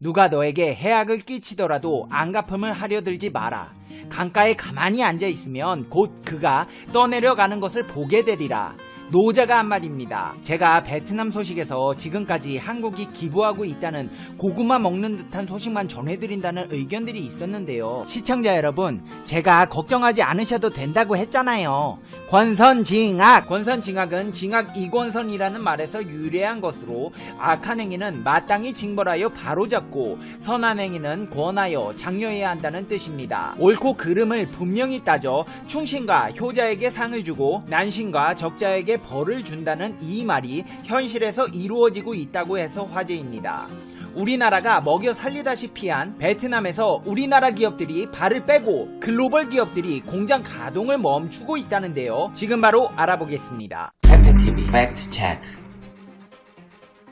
누가 너에게 해악을 끼치더라도 안갚음을 하려 들지 마라. 강가에 가만히 앉아있으면 곧 그가 떠내려가는 것을 보게 되리라. 노자가 한 말입니다. 제가 베트남 소식에서 지금까지 한국이 기부하고 있다는 고구마 먹는 듯한 소식만 전해드린다는 의견들이 있었는데요. 시청자 여러분, 제가 걱정하지 않으셔도 된다고 했잖아요. 권선징악! 권선징악은 징악 이권선이라는 말에서 유래한 것으로, 악한 행위는 마땅히 징벌하여 바로잡고 선한 행위는 권하여 장려해야 한다는 뜻입니다. 옳고 그름을 분명히 따져 충신과 효자에게 상을 주고 난신과 적자에게 벌을 준다는 이 말이 현실에서 이루어지고 있다고 해서 화제입니다. 우리나라가 먹여 살리다시피 한 베트남에서 우리나라 기업들이 발을 빼고 글로벌 기업들이 공장 가동을 멈추고 있다는데요. 지금 바로 알아보겠습니다. 캡틴TV 팩트 체크.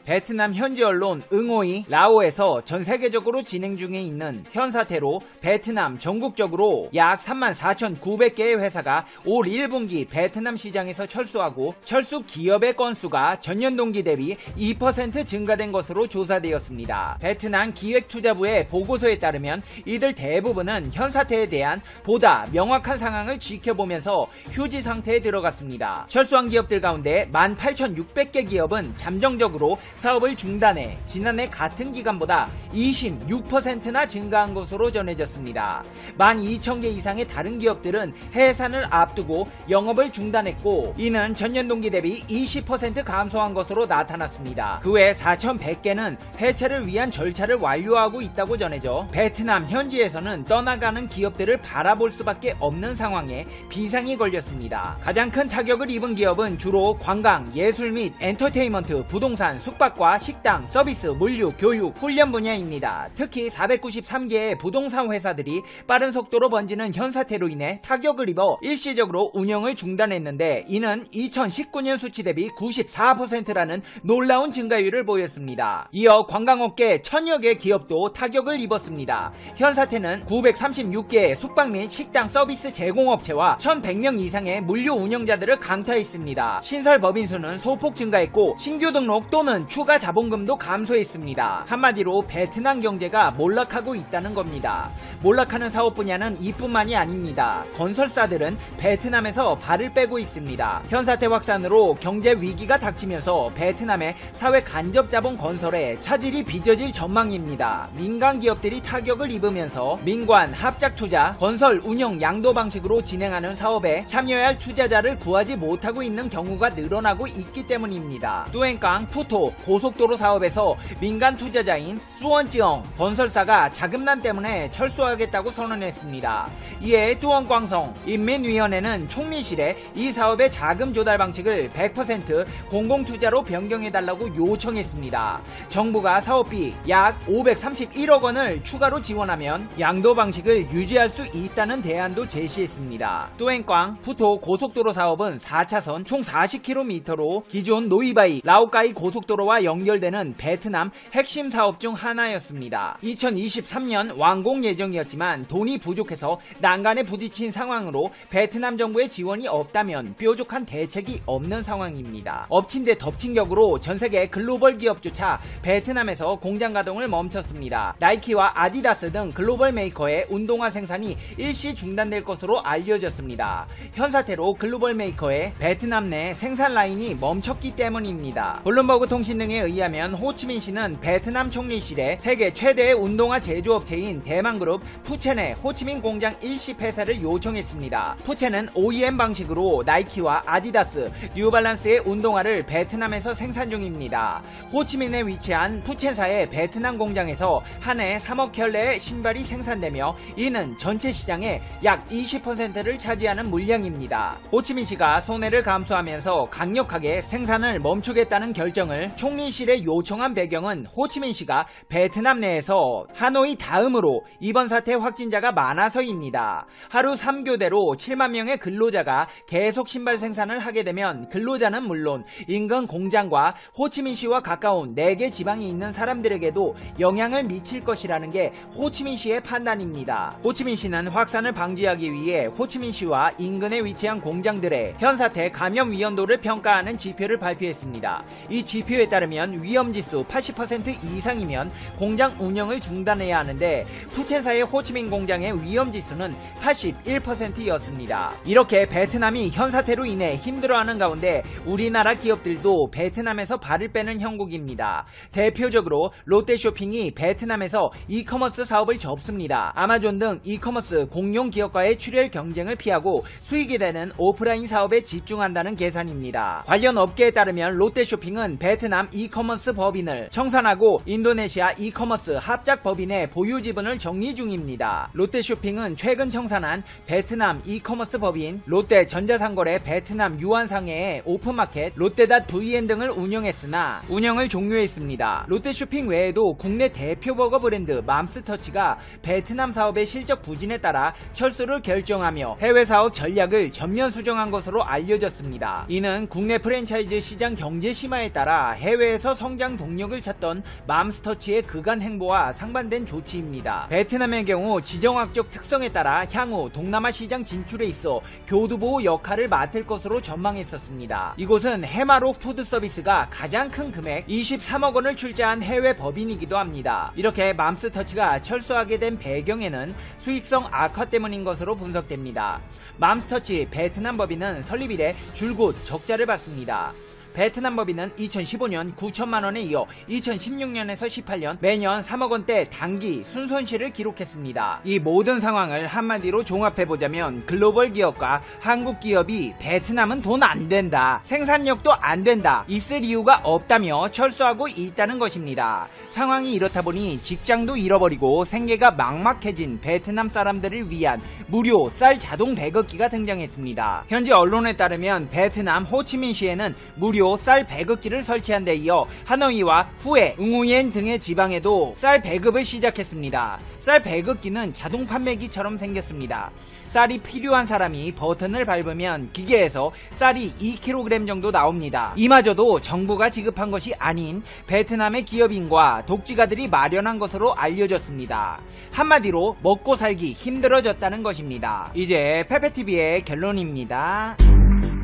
베트남 현지 언론 응호이 라오에서 전 세계적으로 진행 중에 있는 현 사태로 베트남 전국적으로 약 34,900개의 회사가 올 1분기 베트남 시장에서 철수하고 철수 기업의 건수가 전년 동기 대비 2% 증가된 것으로 조사되었습니다. 베트남 기획투자부의 보고서에 따르면 이들 대부분은 현 사태에 대한 보다 명확한 상황을 지켜보면서 휴지 상태에 들어갔습니다. 철수한 기업들 가운데 18,600개 기업은 잠정적으로 사업을 중단해 지난해 같은 기간보다 26%나 증가한 것으로 전해졌습니다. 12,000개 이상의 다른 기업들은 해산을 앞두고 영업을 중단했고, 이는 전년 동기 대비 20% 감소한 것으로 나타났습니다. 그 외 4,100개는 해체를 위한 절차를 완료하고 있다고 전해져 베트남 현지에서는 떠나가는 기업들을 바라볼 수밖에 없는 상황에 비상이 걸렸습니다. 가장 큰 타격을 입은 기업은 주로 관광, 예술 및 엔터테인먼트, 부동산, 숙박과 식당, 서비스, 물류, 교육, 훈련 분야입니다. 특히 493개의 부동산 회사들이 빠른 속도로 번지는 현 사태로 인해 타격을 입어 일시적으로 운영을 중단했는데, 이는 2019년 수치 대비 94%라는 놀라운 증가율을 보였습니다. 이어 관광업계 1000여 개 기업도 타격을 입었습니다. 현 사태는 936개의 숙박 및 식당 서비스 제공업체와 1100명 이상의 물류 운영자들을 강타했습니다. 신설 법인 수는 소폭 증가했고 신규 등록 또는 추가 자본금도 감소했습니다. 한마디로 베트남 경제가 몰락하고 있다는 겁니다. 몰락하는 사업 분야는 이뿐만이 아닙니다. 건설사들은 베트남에서 발을 빼고 있습니다. 현 사태 확산으로 경제 위기가 닥치면서 베트남의 사회 간접 자본 건설에 차질이 빚어질 전망입니다. 민간 기업들이 타격을 입으면서 민관, 합작 투자, 건설 운영 양도 방식으로 진행하는 사업에 참여할 투자자를 구하지 못하고 있는 경우가 늘어나고 있기 때문입니다. 뚜엔깡, 푸토 고속도로 사업에서 민간 투자자인 수원지영 건설사가 자금난 때문에 철수하겠다고 선언했습니다. 이에 뚜원광성 인민위원회는 총리실에 이 사업의 자금 조달 방식을 100% 공공투자로 변경해달라고 요청했습니다. 정부가 사업비 약 531억 원을 추가로 지원하면 양도 방식을 유지할 수 있다는 대안도 제시했습니다. 뚜엔광 푸토 고속도로 사업은 4차선 총 40km로 기존 노이바이 라오카이 고속도로와 연결되는 베트남 핵심 사업 중 하나였습니다. 2023년 완공 예정이었지만 돈이 부족해서 난간에 부딪힌 상황으로 베트남 정부의 지원이 없다면 뾰족한 대책이 없는 상황입니다. 엎친 데 덮친 격으로 전세계 글로벌 기업조차 베트남에서 공장 가동을 멈췄습니다. 나이키와 아디다스 등 글로벌 메이커의 운동화 생산이 일시 중단될 것으로 알려졌습니다. 현 사태로 글로벌 메이커의 베트남 내 생산 라인이 멈췄기 때문입니다. 블룸버그 통신 등에 의하면 호치민시는 베트남 총리실에 세계 최대의 운동화 제조업체인 대만그룹 푸첸의 호치민 공장 일시 폐쇄를 요청했습니다. 푸첸은 OEM 방식으로 나이키와 아디다스, 뉴발란스의 운동화를 베트남에서 생산 중입니다. 호치민에 위치한 푸첸사의 베트남 공장에서 한 해 3억 켤레의 신발이 생산되며 이는 전체 시장의 약 20%를 차지하는 물량입니다. 호치민시가 손해를 감수하면서 강력하게 생산을 멈추겠다는 결정을 총리실에 요청한 배경은 호치민시가 베트남 내에서 하노이 다음으로 이번 사태 확진자가 많아서입니다. 하루 3교대로 7만 명의 근로자가 계속 신발 생산을 하게 되면 근로자는 물론 인근 공장과 호치민시와 가까운 4개 지방이 있는 사람들에게도 영향을 미칠 것이라는 게 호치민시의 판단입니다. 호치민시는 확산을 방지하기 위해 호치민시와 인근에 위치한 공장들의 현 사태 감염 위험도를 평가하는 지표를 발표했습니다. 이 지표에 따르면 따르면 위험지수 80% 이상이면 공장 운영을 중단해야 하는데 푸첸사의 호치민 공장의 위험지수는 81%였습니다. 이렇게 베트남이 현사태로 인해 힘들어하는 가운데 우리나라 기업들도 베트남에서 발을 빼는 형국입니다. 대표적으로 롯데쇼핑이 베트남에서 이커머스 사업을 접습니다. 아마존 등 이커머스 공용 기업과의 출혈 경쟁을 피하고 수익이 되는 오프라인 사업에 집중한다는 계산입니다. 관련 업계에 따르면 롯데쇼핑은 베트남 이커머스 법인을 청산하고 인도네시아 이커머스 합작 법인의 보유 지분을 정리 중입니다. 롯데쇼핑은 최근 청산한 베트남 이커머스 법인 롯데전자상거래 베트남 유안상해의 오픈마켓 롯데닷VN 등을 운영했으나 운영을 종료했습니다. 롯데쇼핑 외에도 국내 대표 버거 브랜드 맘스터치가 베트남 사업의 실적 부진에 따라 철수를 결정하며 해외 사업 전략을 전면 수정한 것으로 알려졌습니다. 이는 국내 프랜차이즈 시장 경제 심화에 따라 해외에서 성장 동력을 찾던 맘스터치의 그간 행보와 상반된 조치입니다. 베트남의 경우 지정학적 특성에 따라 향후 동남아 시장 진출에 있어 교두보호 역할을 맡을 것으로 전망했었습니다. 이곳은 해마로 푸드서비스가 가장 큰 금액 23억 원을 출자한 해외 법인이기도 합니다. 이렇게 맘스터치가 철수하게 된 배경에는 수익성 악화 때문인 것으로 분석됩니다. 맘스터치 베트남 법인은 설립 이래 줄곧 적자를 봤습니다. 베트남 법인은 2015년 9천만원에 이어 2016년에서 18년 매년 3억원대 단기 순손실을 기록했습니다. 이 모든 상황을 한마디로 종합해보자면 글로벌 기업과 한국 기업이 베트남은 돈 안된다, 생산력도 안된다, 있을 이유가 없다며 철수하고 있다는 것입니다. 상황이 이렇다 보니 직장도 잃어버리고 생계가 막막해진 베트남 사람들을 위한 무료 쌀 자동 배급기가 등장했습니다. 현지 언론에 따르면 베트남 호치민시에는 무료 쌀 배급기를 설치한 데 이어 하노이와 후에, 응우옌 등의 지방에도 쌀 배급을 시작했습니다. 쌀 배급기는 자동 판매기처럼 생겼습니다. 쌀이 필요한 사람이 버튼을 밟으면 기계에서 쌀이 2kg 정도 나옵니다. 이마저도 정부가 지급한 것이 아닌 베트남의 기업인과 독지가들이 마련한 것으로 알려졌습니다. 한마디로 먹고 살기 힘들어졌다는 것입니다. 이제 페페TV의 결론입니다.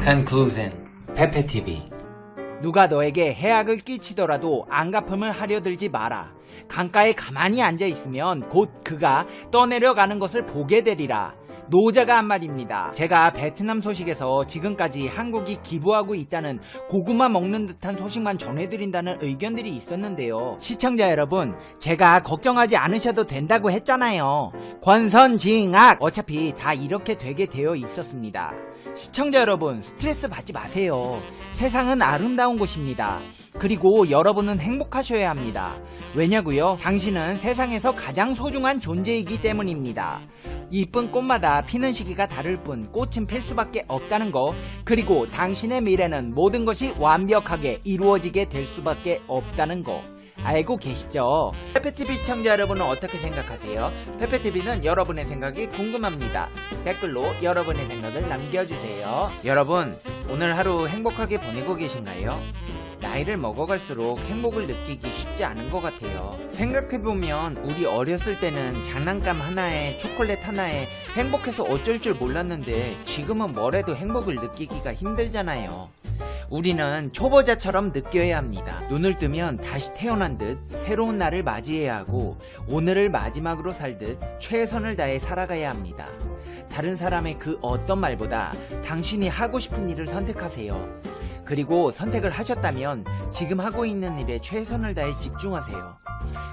Conclusion. 페페TV. 누가 너에게 해악을 끼치더라도 안갚음을 하려 들지 마라. 강가에 가만히 앉아있으면 곧 그가 떠내려가는 것을 보게 되리라. 노자가 한 말입니다. 제가 베트남 소식에서 지금까지 한국이 기부하고 있다는 고구마 먹는 듯한 소식만 전해드린다는 의견들이 있었는데요. 시청자 여러분, 제가 걱정하지 않으셔도 된다고 했잖아요. 권선징악! 어차피 다 이렇게 되게 되어 있었습니다. 시청자 여러분, 스트레스 받지 마세요. 세상은 아름다운 곳입니다. 그리고 여러분은 행복하셔야 합니다. 왜냐고요? 당신은 세상에서 가장 소중한 존재이기 때문입니다. 이쁜 꽃마다 피는 시기가 다를 뿐 꽃은 필 수밖에 없다는 거, 그리고 당신의 미래는 모든 것이 완벽하게 이루어지게 될 수밖에 없다는 거 알고 계시죠? 페페TV 시청자 여러분은 어떻게 생각하세요? 페페TV는 여러분의 생각이 궁금합니다. 댓글로 여러분의 생각을 남겨주세요. 여러분, 오늘 하루 행복하게 보내고 계신가요? 나이를 먹어갈수록 행복을 느끼기 쉽지 않은 것 같아요. 생각해보면 우리 어렸을 때는 장난감 하나에 초콜릿 하나에 행복해서 어쩔 줄 몰랐는데 지금은 뭐래도 행복을 느끼기가 힘들잖아요. 우리는 초보자처럼 느껴야 합니다. 눈을 뜨면 다시 태어난 듯 새로운 날을 맞이해야 하고 오늘을 마지막으로 살듯 최선을 다해 살아가야 합니다. 다른 사람의 그 어떤 말보다 당신이 하고 싶은 일을 선택하세요. 그리고 선택을 하셨다면 지금 하고 있는 일에 최선을 다해 집중하세요.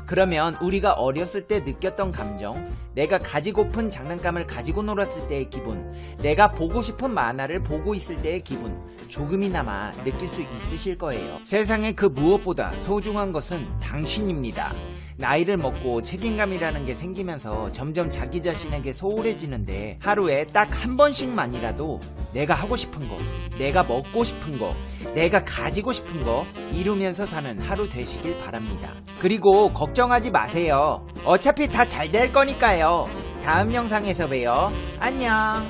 그러면 우리가 어렸을 때 느꼈던 감정, 내가 가지고픈 장난감을 가지고 놀았을 때의 기분, 내가 보고 싶은 만화를 보고 있을 때의 기분, 조금이나마 느낄 수 있으실 거예요. 세상에 그 무엇보다 소중한 것은 당신입니다. 나이를 먹고 책임감이라는 게 생기면서 점점 자기 자신에게 소홀해지는데 하루에 딱 한 번씩만이라도 내가 하고 싶은 거, 내가 먹고 싶은 거, 내가 가지고 싶은 거 이루면서 사는 하루 되시길 바랍니다. 그리고 걱정하지 마세요. 어차피 다 잘 될 거니까요. 다음 영상에서 봬요. 안녕.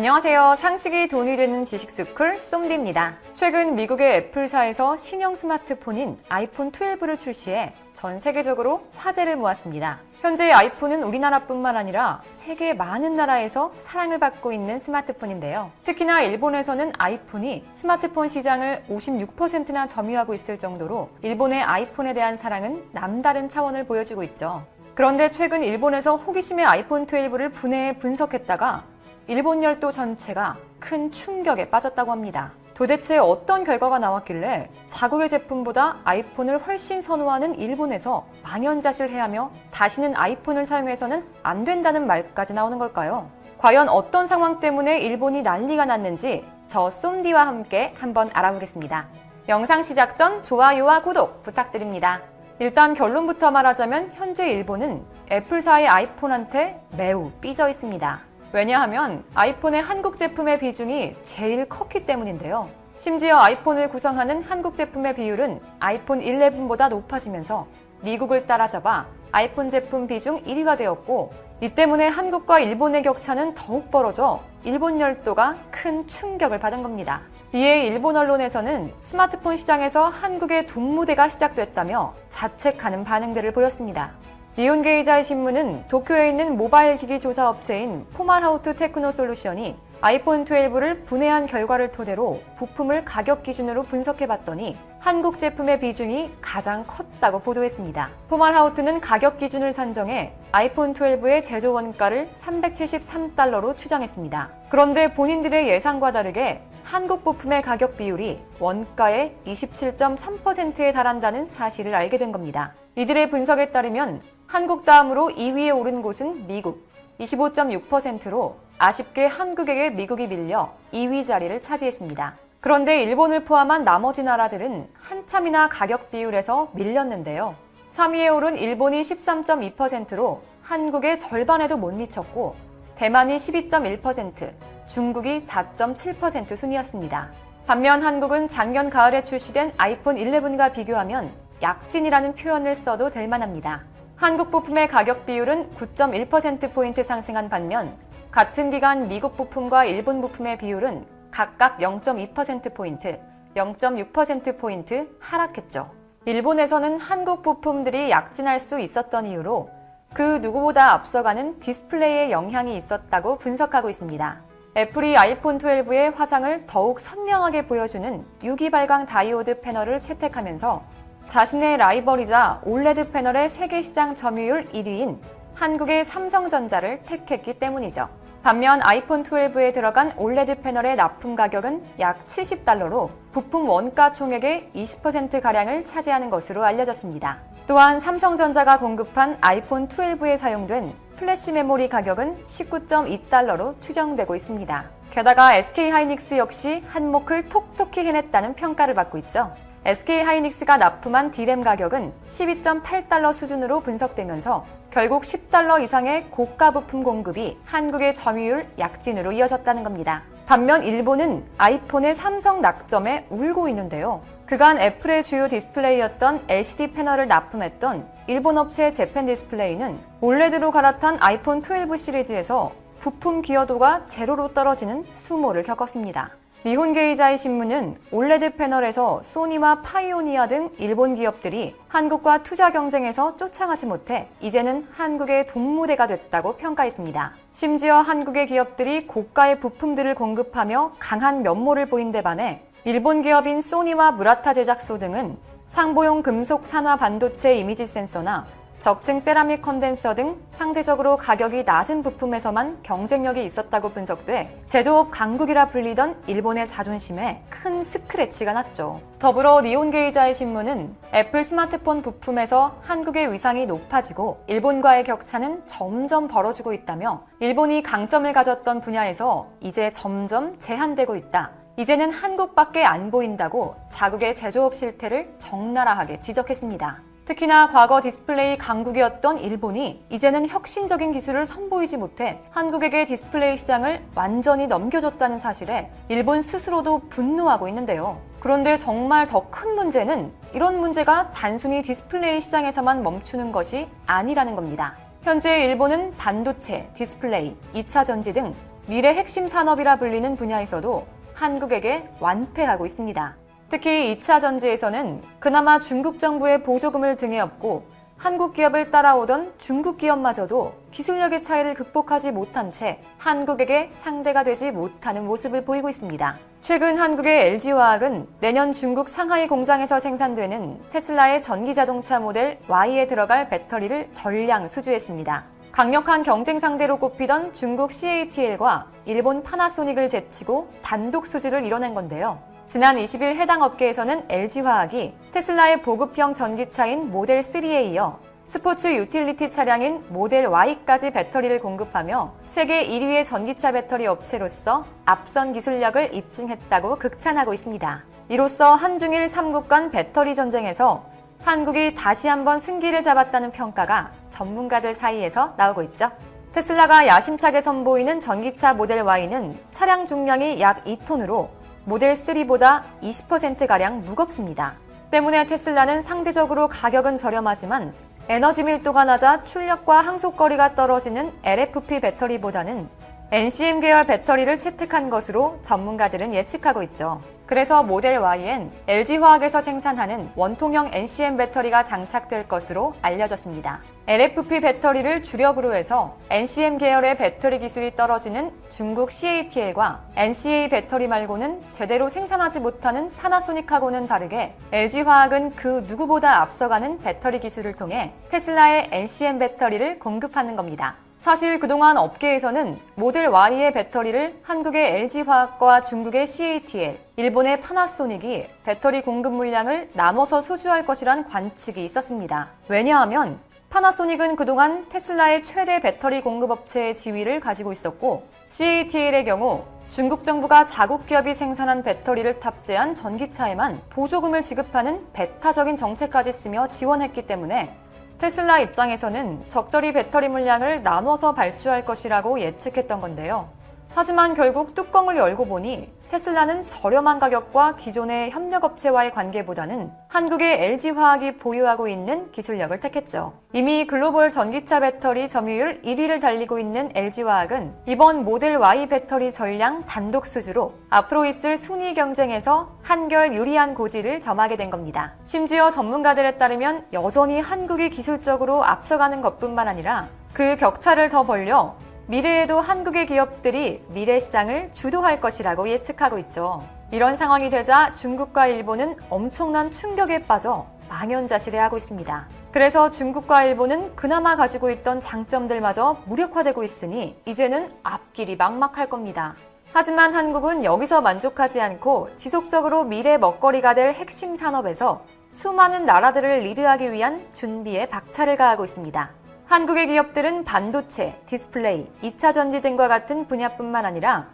안녕하세요. 상식이 돈이 되는 지식스쿨 쏨디입니다. 최근 미국의 애플사에서 신형 스마트폰인 아이폰 12를 출시해 전 세계적으로 화제를 모았습니다. 현재 아이폰은 우리나라뿐만 아니라 세계 많은 나라에서 사랑을 받고 있는 스마트폰인데요. 특히나 일본에서는 아이폰이 스마트폰 시장을 56%나 점유하고 있을 정도로 일본의 아이폰에 대한 사랑은 남다른 차원을 보여주고 있죠. 그런데 최근 일본에서 호기심의 아이폰 12를 분해해 분석했다가 일본 열도 전체가 큰 충격에 빠졌다고 합니다. 도대체 어떤 결과가 나왔길래 자국의 제품보다 아이폰을 훨씬 선호하는 일본에서 망연자실해하며 다시는 아이폰을 사용해서는 안 된다는 말까지 나오는 걸까요? 과연 어떤 상황 때문에 일본이 난리가 났는지 저 쏨디와 함께 한번 알아보겠습니다. 영상 시작 전 좋아요와 구독 부탁드립니다. 일단 결론부터 말하자면 현재 일본은 애플사의 아이폰한테 매우 삐져 있습니다. 왜냐하면 아이폰의 한국 제품의 비중이 제일 컸기 때문인데요. 심지어 아이폰을 구성하는 한국 제품의 비율은 아이폰 11보다 높아지면서 미국을 따라잡아 아이폰 제품 비중 1위가 되었고, 이 때문에 한국과 일본의 격차는 더욱 벌어져 일본 열도가 큰 충격을 받은 겁니다. 이에 일본 언론에서는 스마트폰 시장에서 한국의 돈무대가 시작됐다며 자책하는 반응들을 보였습니다. 니혼게이자의 신문은 도쿄에 있는 모바일 기기 조사 업체인 포말하우트 테크노솔루션이 아이폰 12를 분해한 결과를 토대로 부품을 가격 기준으로 분석해봤더니 한국 제품의 비중이 가장 컸다고 보도했습니다. 포말하우트는 가격 기준을 산정해 아이폰 12의 제조 원가를 373달러로 추정했습니다. 그런데 본인들의 예상과 다르게 한국 부품의 가격 비율이 원가의 27.3%에 달한다는 사실을 알게 된 겁니다. 이들의 분석에 따르면 한국 다음으로 2위에 오른 곳은 미국 25.6%로 아쉽게 한국에게 미국이 밀려 2위 자리를 차지했습니다. 그런데 일본을 포함한 나머지 나라들은 한참이나 가격 비율에서 밀렸는데요. 3위에 오른 일본이 13.2%로 한국의 절반에도 못 미쳤고, 대만이 12.1%, 중국이 4.7% 순이었습니다. 반면 한국은 작년 가을에 출시된 아이폰 11과 비교하면 약진이라는 표현을 써도 될 만합니다. 한국 부품의 가격 비율은 9.1%포인트 상승한 반면 같은 기간 미국 부품과 일본 부품의 비율은 각각 0.2%포인트, 0.6%포인트 하락했죠. 일본에서는 한국 부품들이 약진할 수 있었던 이유로 그 누구보다 앞서가는 디스플레이의 영향이 있었다고 분석하고 있습니다. 애플이 아이폰 12의 화상을 더욱 선명하게 보여주는 유기 발광 다이오드 패널을 채택하면서 자신의 라이벌이자 올레드 패널의 세계 시장 점유율 1위인 한국의 삼성전자를 택했기 때문이죠. 반면 아이폰 12에 들어간 올레드 패널의 납품 가격은 약 70달러로 부품 원가 총액의 20%가량을 차지하는 것으로 알려졌습니다. 또한 삼성전자가 공급한 아이폰 12에 사용된 플래시 메모리 가격은 19.2달러로 추정되고 있습니다. 게다가 SK하이닉스 역시 한몫을 톡톡히 해냈다는 평가를 받고 있죠. SK하이닉스가 납품한 D램 가격은 12.8달러 수준으로 분석되면서 결국 10달러 이상의 고가 부품 공급이 한국의 점유율 약진으로 이어졌다는 겁니다. 반면 일본은 아이폰의 삼성 낙점에 울고 있는데요. 그간 애플의 주요 디스플레이였던 LCD 패널을 납품했던 일본 업체 재팬 디스플레이는 올레드로 갈아탄 아이폰 12 시리즈에서 부품 기여도가 제로로 떨어지는 수모를 겪었습니다. 니혼게이자의 신문은 올레드 패널에서 소니와 파이오니아 등 일본 기업들이 한국과 투자 경쟁에서 쫓아가지 못해 이제는 한국의 돈무대가 됐다고 평가했습니다. 심지어 한국의 기업들이 고가의 부품들을 공급하며 강한 면모를 보인 데 반해 일본 기업인 소니와 무라타 제작소 등은 상보용 금속 산화 반도체 이미지 센서나 적층 세라믹 컨덴서 등 상대적으로 가격이 낮은 부품에서만 경쟁력이 있었다고 분석돼 제조업 강국이라 불리던 일본의 자존심에 큰 스크래치가 났죠. 더불어 니혼게이자의 신문은 애플 스마트폰 부품에서 한국의 위상이 높아지고 일본과의 격차는 점점 벌어지고 있다며 일본이 강점을 가졌던 분야에서 이제 점점 제한되고 있다. 이제는 한국밖에 안 보인다고 자국의 제조업 실태를 적나라하게 지적했습니다. 특히나 과거 디스플레이 강국이었던 일본이 이제는 혁신적인 기술을 선보이지 못해 한국에게 디스플레이 시장을 완전히 넘겨줬다는 사실에 일본 스스로도 분노하고 있는데요. 그런데 정말 더 큰 문제는 이런 문제가 단순히 디스플레이 시장에서만 멈추는 것이 아니라는 겁니다. 현재 일본은 반도체, 디스플레이, 2차 전지 등 미래 핵심 산업이라 불리는 분야에서도 한국에게 완패하고 있습니다. 특히 2차 전지에서는 그나마 중국 정부의 보조금을 등에 업고 한국 기업을 따라오던 중국 기업마저도 기술력의 차이를 극복하지 못한 채 한국에게 상대가 되지 못하는 모습을 보이고 있습니다. 최근 한국의 LG화학은 내년 중국 상하이 공장에서 생산되는 테슬라의 전기자동차 모델 Y에 들어갈 배터리를 전량 수주했습니다. 강력한 경쟁 상대로 꼽히던 중국 CATL과 일본 파나소닉을 제치고 단독 수주를 이뤄낸 건데요. 지난 20일 해당 업계에서는 LG화학이 테슬라의 보급형 전기차인 모델 3에 이어 스포츠 유틸리티 차량인 모델 Y까지 배터리를 공급하며 세계 1위의 전기차 배터리 업체로서 앞선 기술력을 입증했다고 극찬하고 있습니다. 이로써 한중일 3국 간 배터리 전쟁에서 한국이 다시 한번 승기를 잡았다는 평가가 전문가들 사이에서 나오고 있죠. 테슬라가 야심차게 선보이는 전기차 모델 Y는 차량 중량이 약 2톤으로 모델 3보다 20%가량 무겁습니다. 때문에 테슬라는 상대적으로 가격은 저렴하지만 에너지 밀도가 낮아 출력과 항속거리가 떨어지는 LFP 배터리보다는 NCM 계열 배터리를 채택한 것으로 전문가들은 예측하고 있죠. 그래서 모델 Y엔 LG화학에서 생산하는 원통형 NCM 배터리가 장착될 것으로 알려졌습니다. LFP 배터리를 주력으로 해서 NCM 계열의 배터리 기술이 떨어지는 중국 CATL과 NCA 배터리 말고는 제대로 생산하지 못하는 파나소닉하고는 다르게 LG화학은 그 누구보다 앞서가는 배터리 기술을 통해 테슬라의 NCM 배터리를 공급하는 겁니다. 사실 그동안 업계에서는 모델 Y의 배터리를 한국의 LG화학과 중국의 CATL, 일본의 파나소닉이 배터리 공급 물량을 나눠서 수주할 것이란 관측이 있었습니다. 왜냐하면 파나소닉은 그동안 테슬라의 최대 배터리 공급업체의 지위를 가지고 있었고 CATL의 경우 중국 정부가 자국 기업이 생산한 배터리를 탑재한 전기차에만 보조금을 지급하는 배타적인 정책까지 쓰며 지원했기 때문에 테슬라 입장에서는 적절히 배터리 물량을 나눠서 발주할 것이라고 예측했던 건데요. 하지만 결국 뚜껑을 열고 보니 테슬라는 저렴한 가격과 기존의 협력업체와의 관계보다는 한국의 LG화학이 보유하고 있는 기술력을 택했죠. 이미 글로벌 전기차 배터리 점유율 1위를 달리고 있는 LG화학은 이번 모델 Y 배터리 전량 단독 수주로 앞으로 있을 순위 경쟁에서 한결 유리한 고지를 점하게 된 겁니다. 심지어 전문가들에 따르면 여전히 한국이 기술적으로 앞서가는 것뿐만 아니라 그 격차를 더 벌려 미래에도 한국의 기업들이 미래 시장을 주도할 것이라고 예측하고 있죠. 이런 상황이 되자 중국과 일본은 엄청난 충격에 빠져 망연자실해하고 있습니다. 그래서 중국과 일본은 그나마 가지고 있던 장점들마저 무력화되고 있으니 이제는 앞길이 막막할 겁니다. 하지만 한국은 여기서 만족하지 않고 지속적으로 미래 먹거리가 될 핵심 산업에서 수많은 나라들을 리드하기 위한 준비에 박차를 가하고 있습니다. 한국의 기업들은 반도체, 디스플레이, 2차 전지 등과 같은 분야뿐만 아니라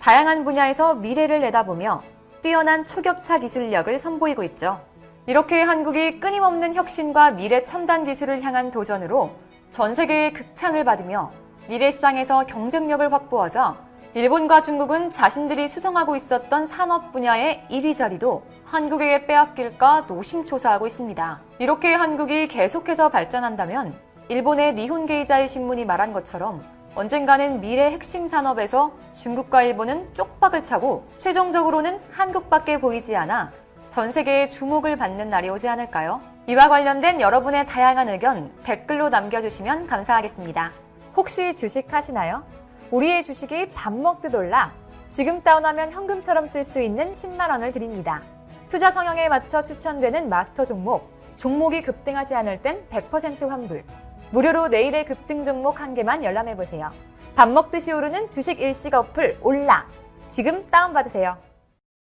다양한 분야에서 미래를 내다보며 뛰어난 초격차 기술력을 선보이고 있죠. 이렇게 한국이 끊임없는 혁신과 미래 첨단 기술을 향한 도전으로 전 세계의 극찬을 받으며 미래 시장에서 경쟁력을 확보하자 일본과 중국은 자신들이 수성하고 있었던 산업 분야의 1위 자리도 한국에게 빼앗길까 노심초사하고 있습니다. 이렇게 한국이 계속해서 발전한다면 일본의 니혼게이자이 신문이 말한 것처럼 언젠가는 미래 핵심 산업에서 중국과 일본은 쪽박을 차고 최종적으로는 한국밖에 보이지 않아 전 세계의 주목을 받는 날이 오지 않을까요? 이와 관련된 여러분의 다양한 의견 댓글로 남겨주시면 감사하겠습니다. 혹시 주식 하시나요? 우리의 주식이 밥 먹듯 올라 지금 다운하면 현금처럼 쓸 수 있는 10만 원을 드립니다. 투자 성향에 맞춰 추천되는 마스터 종목, 종목이 급등하지 않을 땐 100% 환불. 무료로 내일의 급등 종목 한 개만 열람해보세요. 밥 먹듯이 오르는 주식 일시가 어플 올라! 지금 다운받으세요.